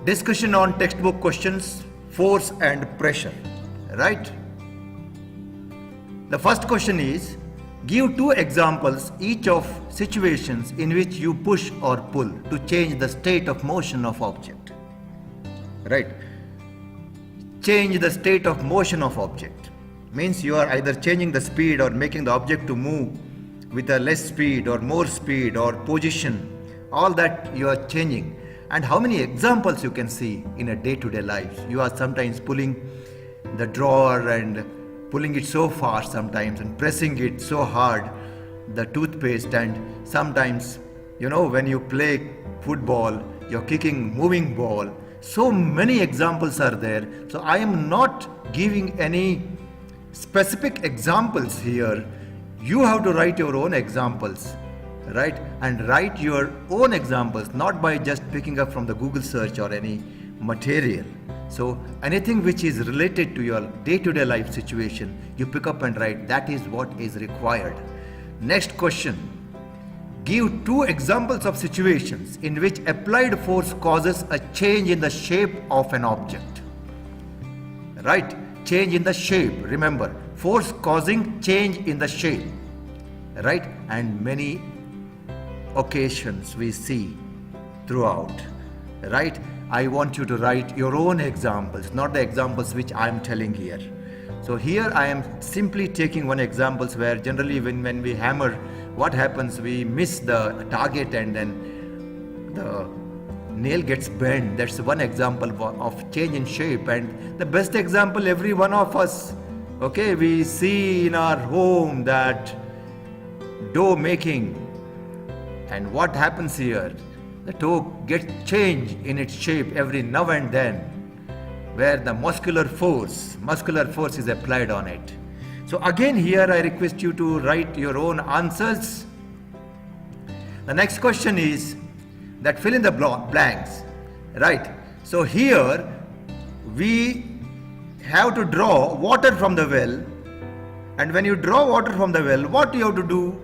discussion on textbook questions, force and pressure, right? The first question is, give two examples each of situations in which you push or pull to change the state of motion of object, right? Change the state of motion of object means you are either changing the speed or making the object to move with a less speed or more speed or position, all that you are changing. And how many examples you can see in a day-to-day life. You are sometimes pulling the drawer and pulling it so fast sometimes and pressing it so hard, the toothpaste, and sometimes, when you play football, you're kicking moving ball. So many examples are there. So I am not giving any specific examples here. You have to write your own examples, right? And write your own examples, not by just picking up from the Google search or any material. So anything which is related to your day-to-day life situation, you pick up and write. That is what is required. Next question. Give two examples of situations in which applied force causes a change in the shape of an object. Right? Change in the shape. Remember, force causing change in the shape. Right? And many occasions we see throughout. Right? I want you to write your own examples, not the examples which I am telling here. So here I am simply taking one examples where generally when we hammer, what happens, we miss the target and then the nail gets bent. That's one example of change in shape. And the best example, every one of us, okay, we see in our home that dough making. And what happens here? The dough gets changed in its shape every now and then, where the muscular force is applied on it. So again here I request you to write your own answers. The next question is that fill in the blanks, right? So here we have to draw water from the well, and when you draw water from the well, what you have to do?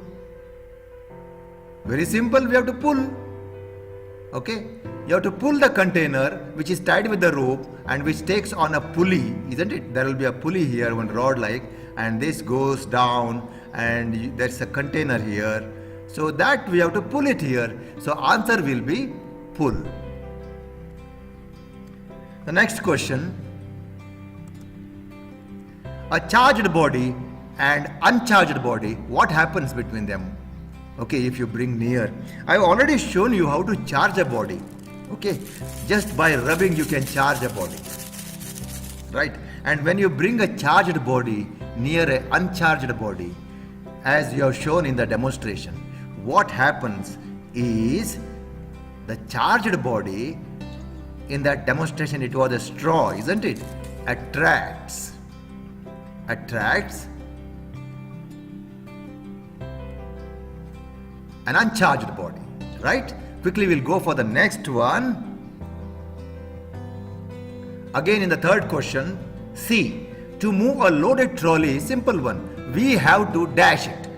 Very simple, we have to pull. Okay, you have to pull the container which is tied with the rope and which takes on a pulley, isn't it? There will be a pulley here, one rod like, and this goes down and there's a container here. So that we have to pull it here. So answer will be pull. The next question. A charged body and uncharged body, what happens between them? Okay, if you bring near. I've already shown you how to charge a body. Okay, just by rubbing you can charge a body. Right? And when you bring a charged body near an uncharged body, as you have shown in the demonstration, what happens is the charged body, in that demonstration it was a straw, isn't it? Attracts an uncharged body, right? Quickly we'll go for the next one. Again in the third question, C. To move a loaded trolley, simple one, we have to dash it.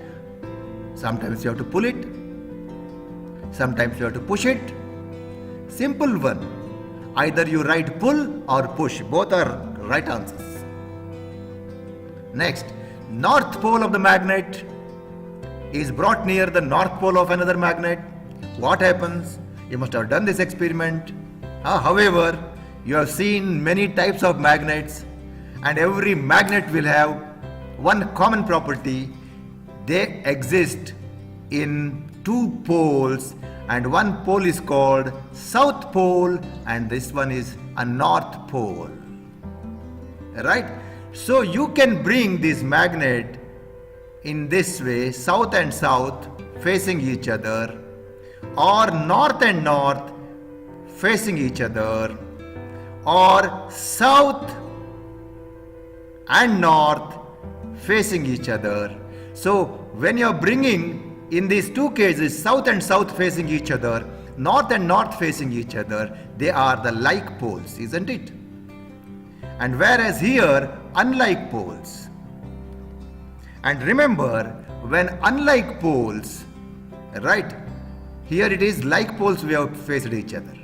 Sometimes you have to pull it, sometimes you have to push it. Simple one. Either you write pull or push, both are right answers. Next, north pole of the magnet is brought near the north pole of another magnet. What happens? You must have done this experiment. However, you have seen many types of magnets, and every magnet will have one common property. They exist in two poles, and one pole is called south pole and this one is a north pole. Right? So you can bring this magnet in this way, south and south facing each other, or north and north facing each other, or south and north facing each other. So when you are bringing in these two cases, south and south facing each other, north and north facing each other, they are the like poles, isn't it? And whereas here, unlike poles. And remember, when unlike poles, right, here it is like poles we have faced each other.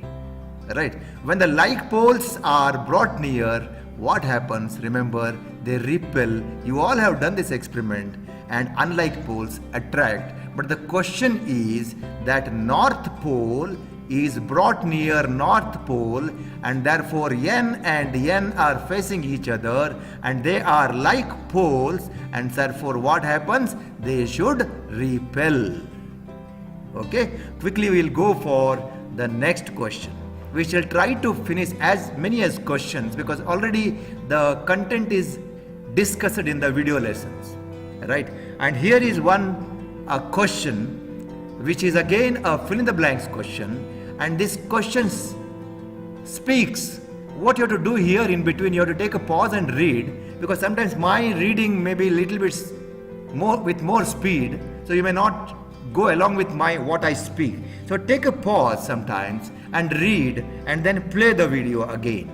Right? When the like poles are brought near, what happens? Remember, they repel. You all have done this experiment, and unlike poles attract. But the question is that North Pole is brought near North Pole, and therefore N and N are facing each other, and they are like poles, and therefore what happens? They should repel. Okay, quickly we'll go for the next question. We shall try to finish as many as questions because already the content is discussed in the video lessons, right? And here is a question which is again a fill in the blanks question, and this question speaks what you have to do here in between. You have to take a pause and read, because sometimes my reading may be a little bit more speed, so you may not go along with what I speak. So take a pause sometimes and read, and then play the video again,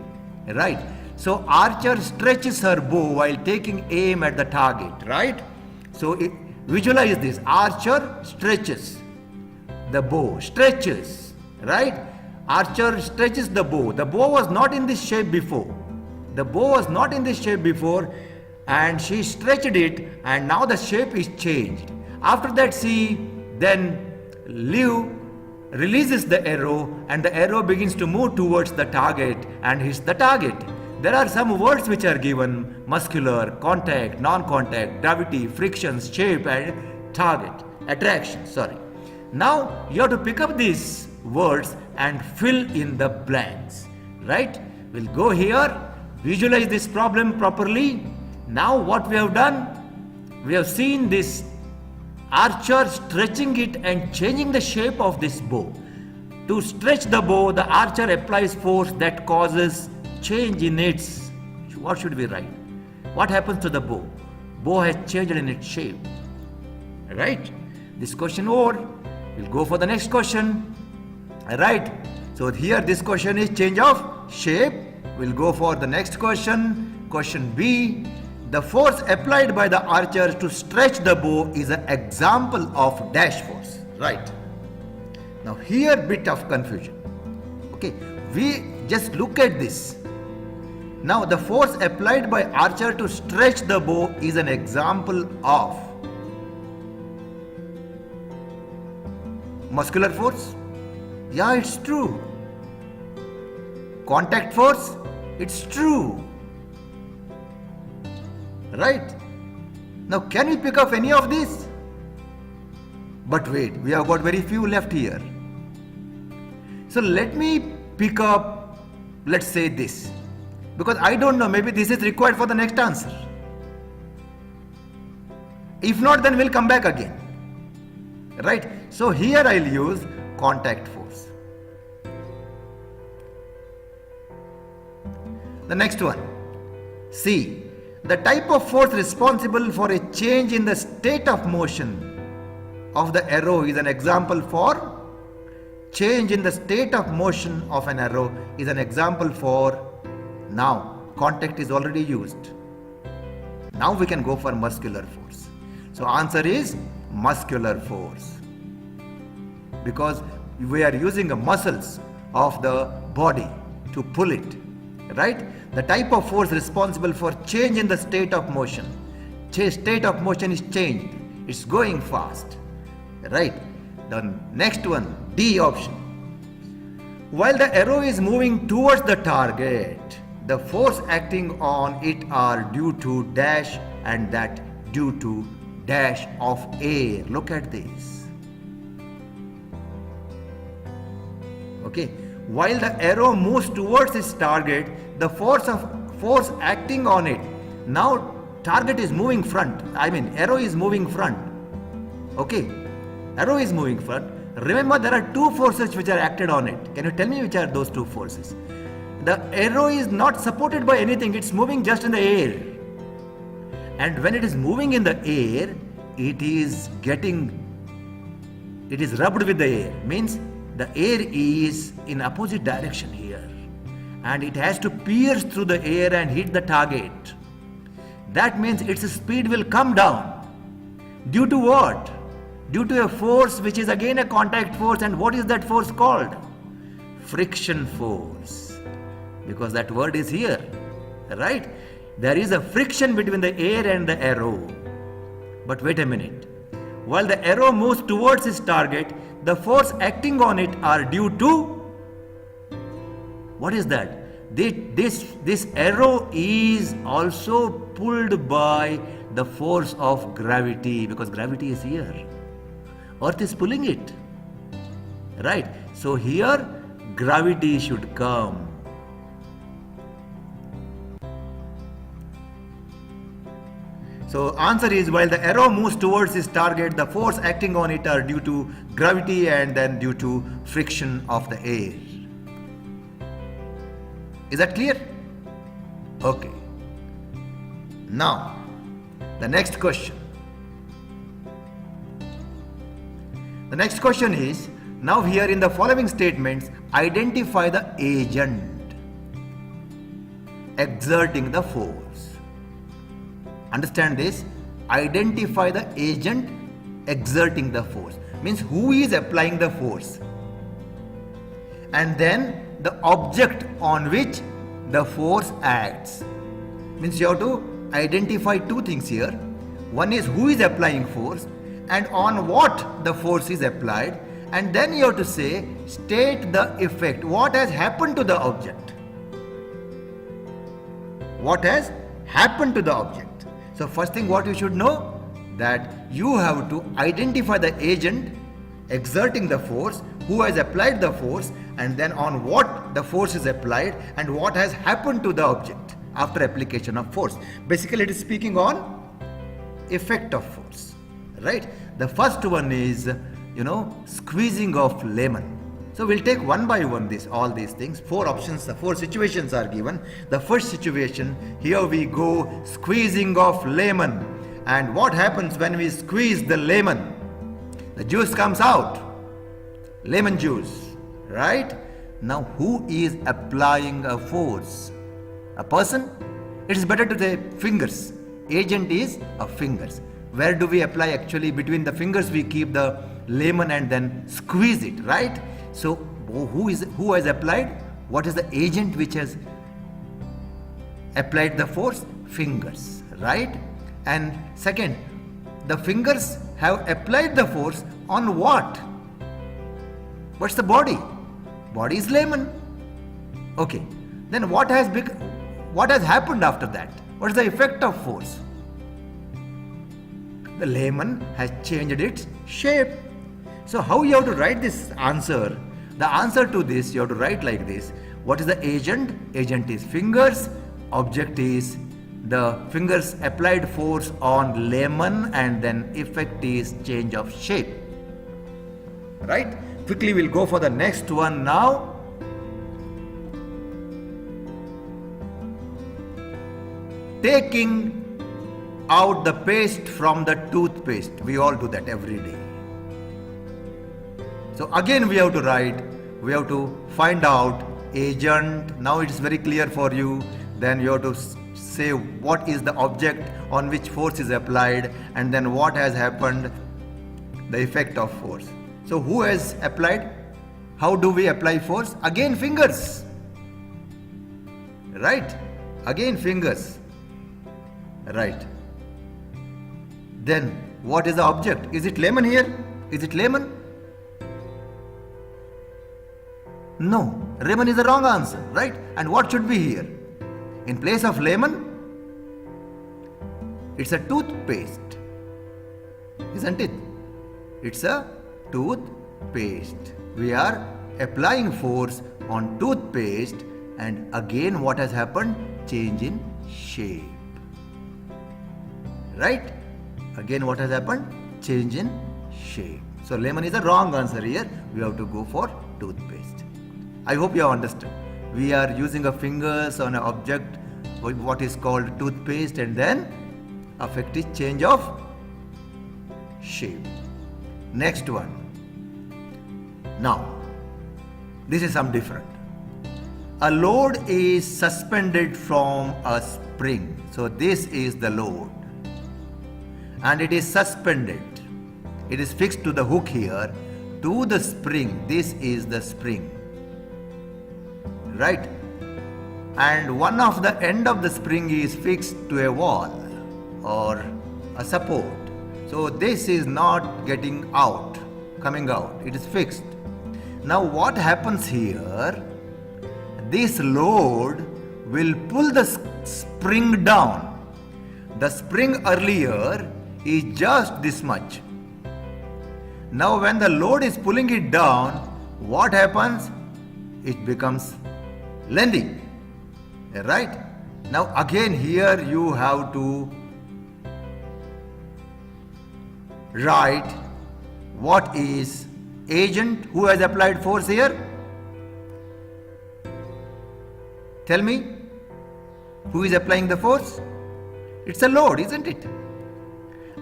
right? So archer stretches her bow while taking aim at the target, right? So visualize this. Archer stretches the bow, stretches, right? Archer stretches the bow. The bow was not in this shape before. The bow was not in this shape before, and she stretched it, and now the shape is changed. After that, she then releases the arrow, and the arrow begins to move towards the target and hits the target. There are some words which are given: muscular, contact, non-contact, gravity, friction, shape, and target, attraction, sorry. Now you have to pick up these words and fill in the blanks, right? We'll go here, visualize this problem properly. Now what we have done, we have seen this archer stretching it and changing the shape of this bow. To stretch the bow, the archer applies force that causes change in its, what should we write? What happens to the bow? Bow has changed in its shape, right? This question over. We'll go for the next question, right? So here this question is change of shape. We'll go for the next question. Question B. The force applied by the archer to stretch the bow is an example of dash force, right? Now here bit of confusion. Okay, we just look at this. Now the force applied by archer to stretch the bow is an example of muscular force. Yeah, it's true. Contact force, it's true. Right? Now can we pick up any of these? But wait, we have got very few left here. So let me pick up, let's say this, because I don't know, maybe this is required for the next answer. If not, then we'll come back again. Right? So here I'll use contact force. The next one, C. The type of force responsible for a change in the state of motion of the arrow is an example for change in the state of motion of an arrow is an example for, now contact is already used. Now we can go for muscular force. So answer is muscular force, because we are using the muscles of the body to pull it, right? The type of force responsible for change in the state of motion. State of motion is changed. It's going fast, right? The next one, D option. While the arrow is moving towards the target, the force acting on it are due to dash and that due to dash of air. Look at this. Okay. While the arrow moves towards its target, the force acting on it. Now target is moving front. Arrow is moving front. Okay. Arrow is moving front. Remember, there are two forces which are acted on it. Can you tell me which are those two forces? The arrow is not supported by anything. It's moving just in the air. And when it is moving in the air, it is rubbed with the air. Means the air is in opposite direction here, and it has to pierce through the air and hit the target. That means its speed will come down. Due to what? Due to a force which is again a contact force. And what is that force called? friction force, because that word is here, right? There is a friction between the air and the arrow. But wait a minute. While the arrow moves towards its target, the force acting on it are due to, what is that? This arrow is also pulled by the force of gravity, because gravity is here. Earth is pulling it, right? So here gravity should come. So answer is, while the arrow moves towards its target, the force acting on it are due to gravity and then due to friction of the air. Is that clear? Okay. Now, the next question. The next question is, now here in the following statements, identify the agent exerting the force. Understand this? Identify the agent exerting the force. Means who is applying the force. And then the object on which the force acts. Means you have to identify two things here. One is who is applying force and on what the force is applied, and then you have to say, state the effect. What has happened to the object? What has happened to the object? So first thing what you should know, that you have to identify the agent exerting the force, who has applied the force, and then on what the force is applied and what has happened to the object after application of force. Basically it is speaking on effect of force, right? The first one is, squeezing of lemon. So we'll take one by one all these things. 4 options, the 4 situations are given. The first situation, here we go, squeezing of lemon. And what happens when we squeeze the lemon? The juice comes out, lemon juice, right? Now who is applying a force? A person? It is better to say fingers. Agent is a fingers. Where do we apply? Actually between the fingers we keep the lemon and then squeeze it, right? So who has applied? What is the agent which has applied the force? Fingers, right? And second, the fingers have applied the force on what? What's the body? Body is lemon. Okay. Then what has happened after that? What is the effect of force? The lemon has changed its shape. So how you have to write this answer? The answer to this you have to write like this. What is the agent? Agent is fingers. Object is the fingers applied force on lemon, and then effect is change of shape. Right? Quickly we'll go for the next one now. Taking out the paste from the toothpaste. We all do that every day. So again we have to find out agent. Now it is very clear for you. Then you have to say what is the object on which force is applied, and then what has happened, the effect of force. So who has applied? How do we apply force? Again fingers. Right? Again fingers. Right. Then what is the object? Is it lemon here? Is it lemon? No, lemon is the wrong answer, right? And what should be here? In place of lemon, it's a toothpaste, isn't it? It's a toothpaste. We are applying force on toothpaste, and again what has happened? Change in shape. Right? Again what has happened? Change in shape. So lemon is the wrong answer here. We have to go for toothpaste. I hope you have understood. We are using a fingers on an object, what is called toothpaste, and then effect is change of shape. Next one. Now, this is some different. A load is suspended from a spring. So this is the load. And it is suspended. It is fixed to the hook here, to the spring. This is the spring. right? And one of the end of the spring is fixed to a wall or a support. So this is not coming out, it is fixed. Now what happens here? This load will pull the spring down. The spring earlier is just this much. Now when the load is pulling it down, what happens? It becomes lengthy, right? Now again here you have to write what is agent who has applied force here. Tell me, who is applying the force? It's a load, isn't it?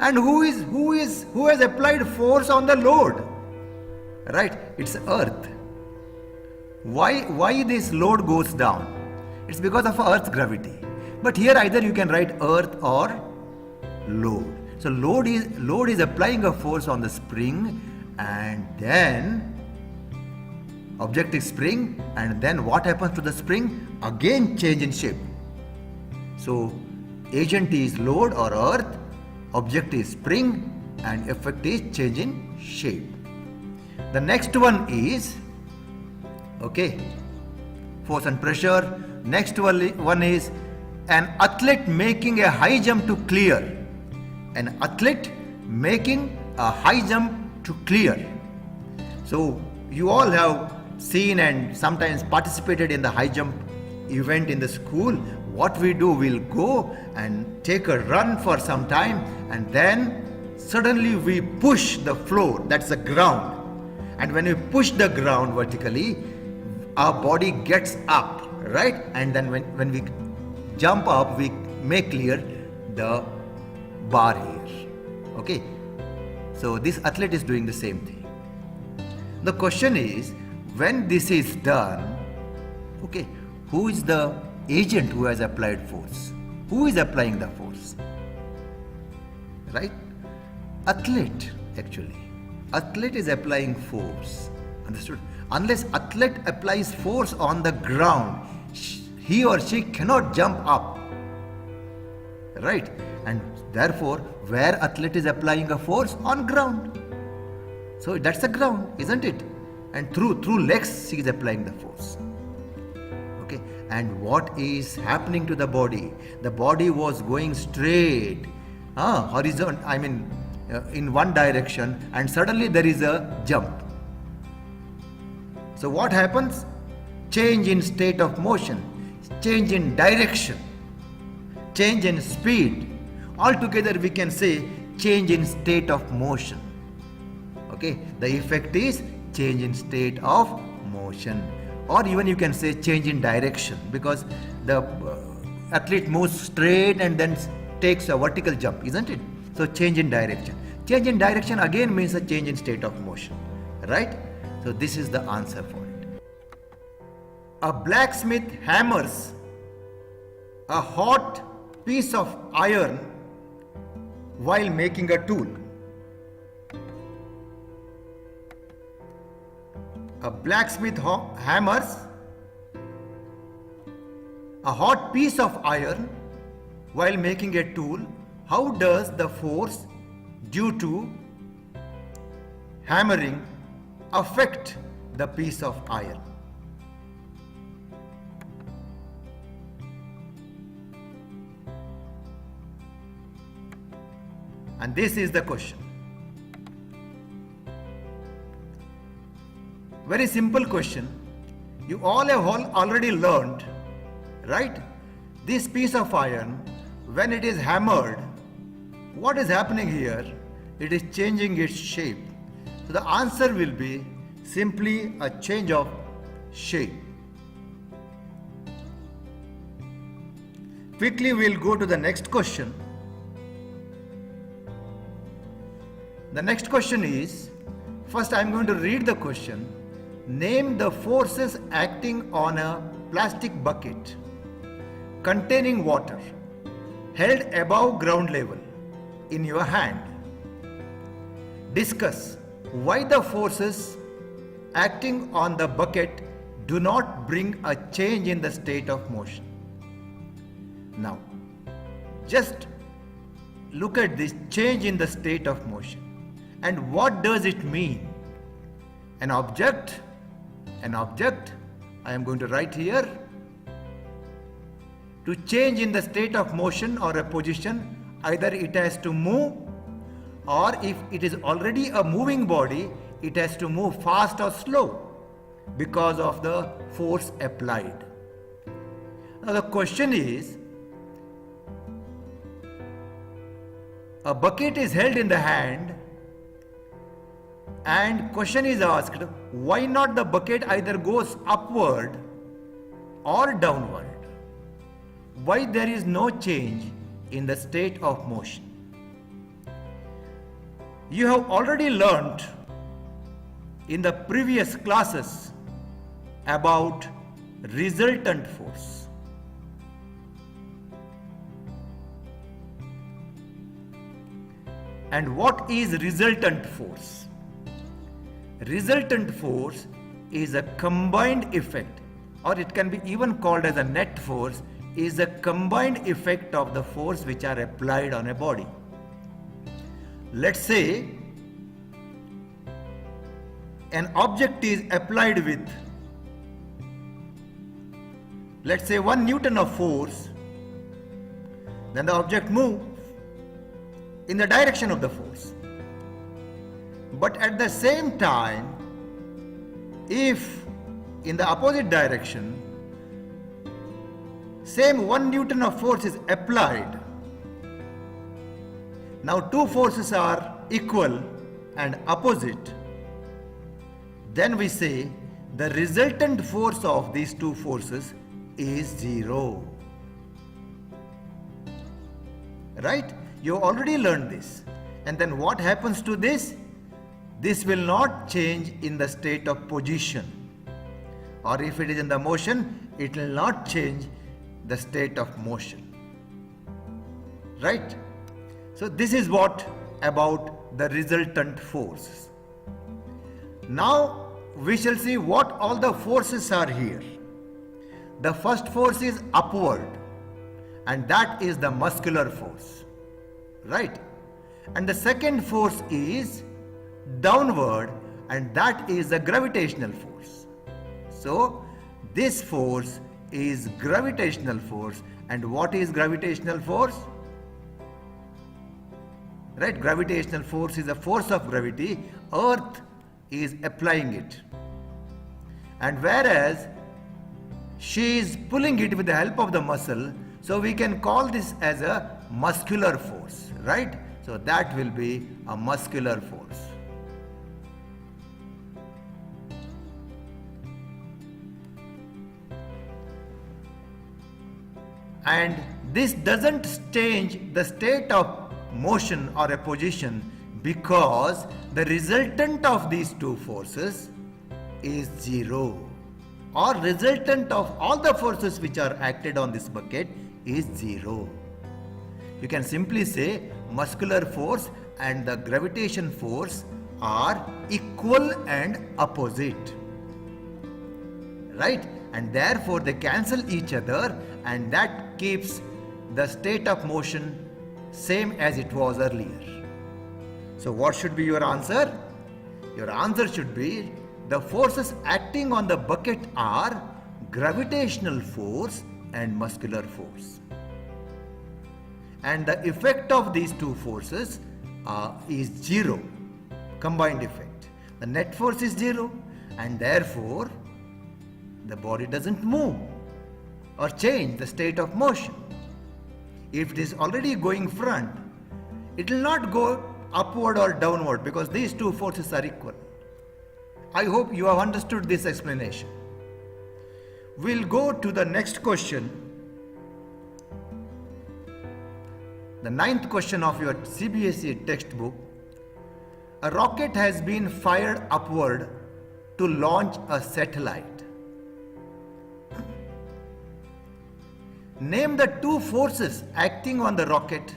And who has applied force on the load? Right, it's earth. Why this load goes down? It's because of earth's gravity. But here either you can write earth or load. So load is applying a force on the spring, and then object is spring, and then what happens to the spring? Again change in shape. So agent is load or earth, object is spring, and effect is change in shape. The next one is force and pressure. Next one is an athlete making a high jump to clear. An athlete making a high jump to clear. So you all have seen and sometimes participated in the high jump event in the school. What we do, we'll go and take a run for some time, and then suddenly we push the floor, that's the ground. And when we push the ground vertically, our body gets up, right? And then when we jump up, we make clear the bar here. Okay, so this athlete is doing the same thing. The question is, when this is done, who is the agent who has applied force? Who is applying the force? Right? Athlete, actually. Athlete is applying force. Understood? Unless athlete applies force on the ground, he or she cannot jump up. Right? And therefore, where athlete is applying a force? On ground. So that's the ground, isn't it? And through legs she is applying the force. Okay. And what is happening to the body? The body was going straight, horizontal, in one direction, and suddenly there is a jump. So what happens? Change in state of motion, change in direction, change in speed. Altogether we can say change in state of motion. Okay, the effect is change in state of motion, or even you can say change in direction, because the athlete moves straight and then takes a vertical jump, isn't it? So change in direction. Change in direction again means a change in state of motion, right? So this is the answer for it. A blacksmith hammers a hot piece of iron while making a tool. A blacksmith hammers a hot piece of iron while making a tool. How does the force due to hammering affect the piece of iron? And this is the question. Very simple question. You all have already learned, right? This piece of iron, when it is hammered, what is happening here? It is changing its shape. So the answer will be simply a change of shape. Quickly we'll go to the next question. The next question is, first I'm going to read the question. Name the forces acting on a plastic bucket containing water held above ground level in your hand. Discuss why the forces acting on the bucket do not bring a change in the state of motion. Now, just look at this change in the state of motion. And what does it mean? An object, I am going to write here, to change in the state of motion or a position, either it has to move, or if it is already a moving body, it has to move fast or slow because of the force applied. Now the question is, a bucket is held in the hand and question is asked, why not the bucket either goes upward or downward? Why there is no change in the state of motion? You have already learnt in the previous classes about resultant force. And what is resultant force? Resultant force is a combined effect, or it can be even called as a net force, is a combined effect of the force which are applied on a body. Let's say an object is applied with, let's say 1 Newton of force, then the object moves in the direction of the force. But at the same time, if in the opposite direction, same 1 Newton of force is applied, now two forces are equal and opposite, then we say the resultant force of these two forces is 0. Right? You already learned this. And then what happens to this? This will not change in the state of position. Or if it is in the motion, it will not change the state of motion. Right? So this is what about the resultant force. Now we shall see what all the forces are here. The first force is upward, and that is the muscular force. Right? And the second force is downward, and that is the gravitational force. So this force is gravitational force. And what is gravitational force? Right? Gravitational force is a force of gravity. Earth is applying it. And whereas she is pulling it with the help of the muscle, so we can call this as a muscular force. Right? So that will be a muscular force. And this doesn't change the state of motion or a position, because the resultant of these two forces is 0, or resultant of all the forces which are acted on this bucket is 0. You can simply say muscular force and the gravitation force are equal and opposite. Right? And therefore they cancel each other, and that keeps the state of motion same as it was earlier. So what should be your answer? Your answer should be the forces acting on the bucket are gravitational force and muscular force. And the effect of these two forces is 0, combined effect. The net force is 0, and therefore the body doesn't move or change the state of motion. If it is already going front, it will not go upward or downward, because these two forces are equal. I hope you have understood this explanation. We'll go to the next question. The 9th question of your CBSE textbook. A rocket has been fired upward to launch a satellite. Name the two forces acting on the rocket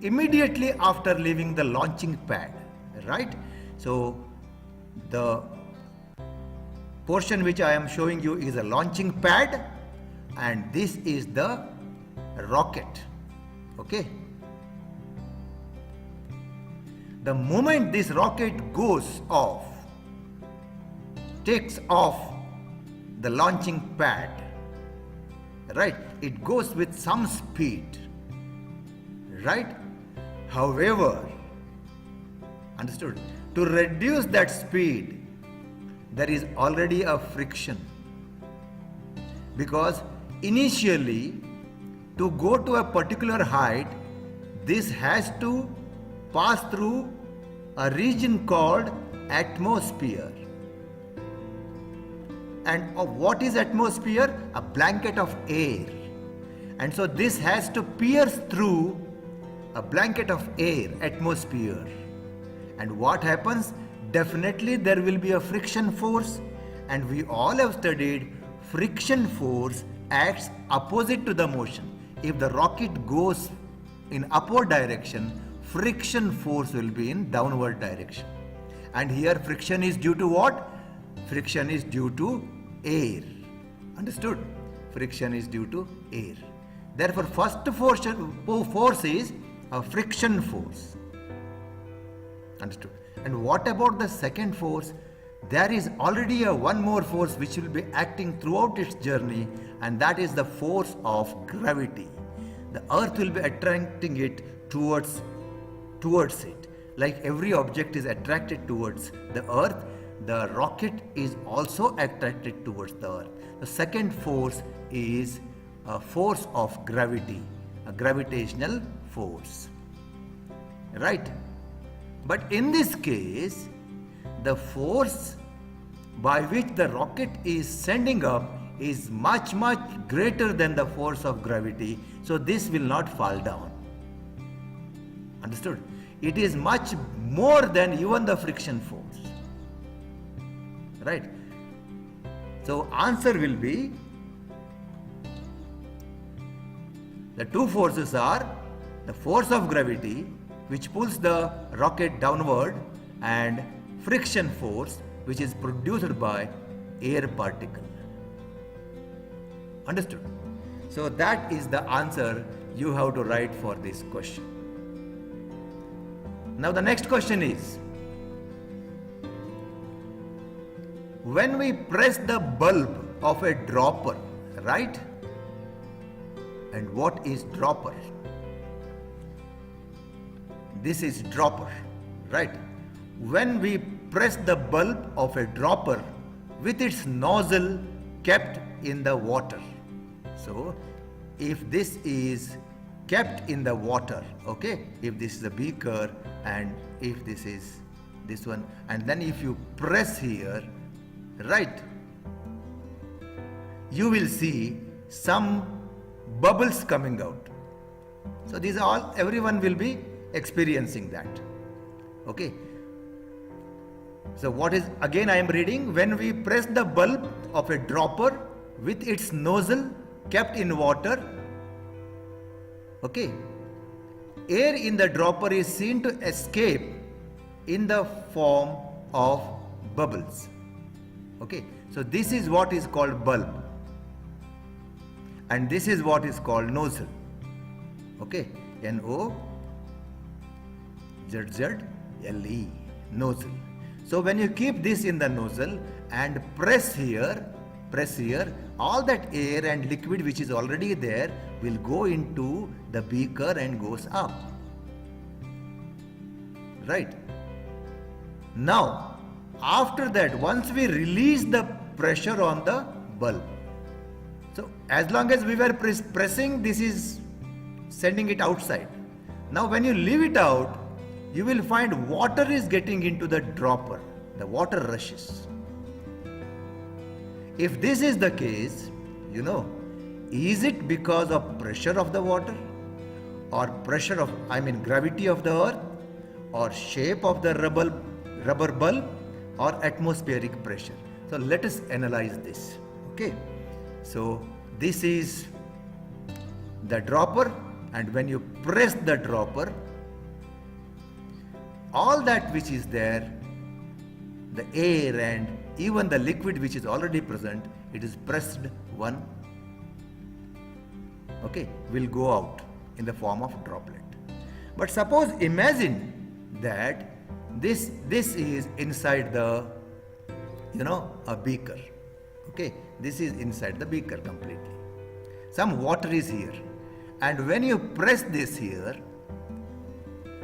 immediately after leaving the launching pad. Right? So the portion which I am showing you is a launching pad, and this is the rocket. Okay. The moment this rocket goes off, takes off the launching pad, right? It goes with some speed, right? However, understood? To reduce that speed, there is already a friction, because initially to go to a particular height, this has to pass through a region called atmosphere. And what is atmosphere? A blanket of air. And so this has to pierce through a blanket of air, atmosphere. And what happens? Definitely there will be a friction force, and we all have studied friction force acts opposite to the motion. If the rocket goes in upward direction, friction force will be in downward direction. And here friction is due to what? Friction is due to air. Understood? Friction is due to air. Therefore, first force is a friction force. Understood? And what about the second force? There is already one more force which will be acting throughout its journey, and that is the force of gravity. The earth will be attracting it towards it. Like every object is attracted towards the earth, the rocket is also attracted towards the earth. The second force is a force of gravity, a gravitational force. Right? But in this case, the force by which the rocket is sending up is much greater than the force of gravity, so this will not fall down. Understood? It is much more than even the friction force. Right? So answer will be, the two forces are the force of gravity, which pulls the rocket downward, and friction force, which is produced by air particle. Understood? So that is the answer you have to write for this question. Now the next question is, when we press the bulb of a dropper, right? And what is dropper? This is dropper, right? When we press the bulb of a dropper with its nozzle kept in the water. So if this is kept in the water, okay, if this is a beaker and if this is this one, and then if you press here, right, you will see some bubbles coming out. So these are all, everyone will be experiencing that. Okay. So what is, again I am reading, when we press the bulb of a dropper with its nozzle kept in water, okay, air in the dropper is seen to escape in the form of bubbles. Okay, so this is what is called bulb, and this is what is called nozzle. Okay, N-O-Z-Z-L-E, nozzle. So when you keep this in the nozzle and press here, all that air and liquid which is already there will go into the beaker and goes up. Right? Now, after that, once we release the pressure on the bulb, so as long as we were pressing, this is sending it outside. Now when you leave it out, you will find water is getting into the dropper. The water rushes. If this is the case, you know, is it because of pressure of the water, or pressure of, gravity of the earth, or shape of the rubber bulb, or atmospheric pressure? So let us analyze this. Okay. So this is the dropper, and when you press the dropper, all that which is there, the air and even the liquid which is already present, it is pressed one, okay, will go out in the form of droplet. But suppose imagine that this is inside the, a beaker. Okay, this is inside the beaker completely. Some water is here, and when you press this here,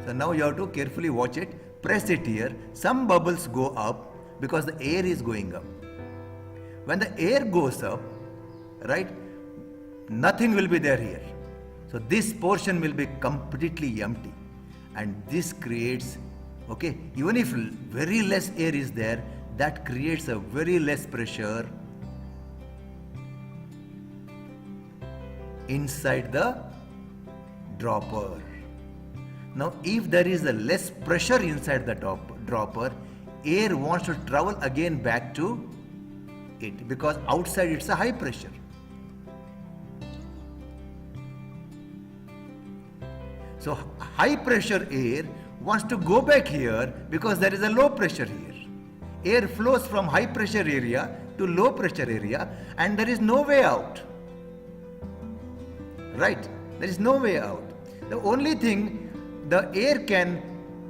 so now you have to carefully watch it, press it here, some bubbles go up because the air is going up. When the air goes up, right, nothing will be there here. So this portion will be completely empty, and this creates, okay, even if very less air is there, that creates a very less pressure inside the dropper. Now if there is a less pressure inside the dropper, air wants to travel again back to it, because outside it's a high pressure. So high pressure air wants to go back here because there is a low pressure here. Air flows from high pressure area to low pressure area, and there is no way out. Right? There is no way out. The only thing, the air can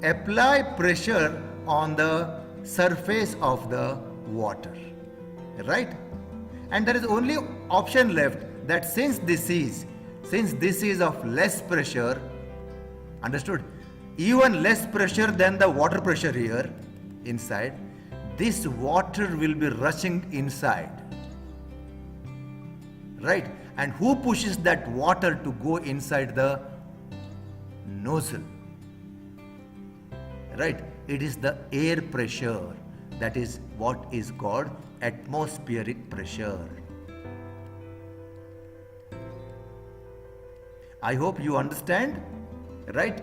apply pressure on the surface of the water. Right? And there is only option left, that since this is of less pressure, understood? Even less pressure than the water pressure here inside, this water will be rushing inside. Right? And who pushes that water to go inside the nozzle? Right? It is the air pressure. That is what is called atmospheric pressure. I hope you understand. Right?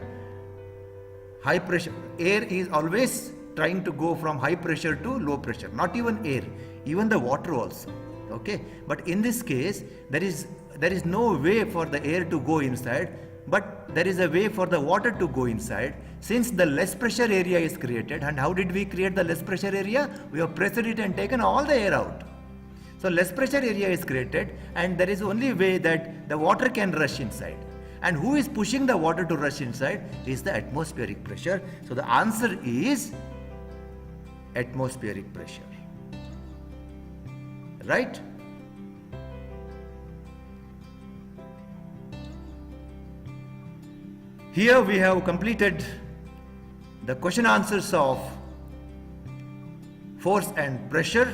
High pressure air is always trying to go from high pressure to low pressure. Not even air, even the water also. Okay, but in this case there is no way for the air to go inside, but there is a way for the water to go inside, since the less pressure area is created. And how did we create the less pressure area? We have pressed it and taken all the air out. So less pressure area is created, and there is only way that the water can rush inside. And who is pushing the water to rush inside? Is the atmospheric pressure. So the answer is atmospheric pressure. Right? Here we have completed the question answers of force and pressure.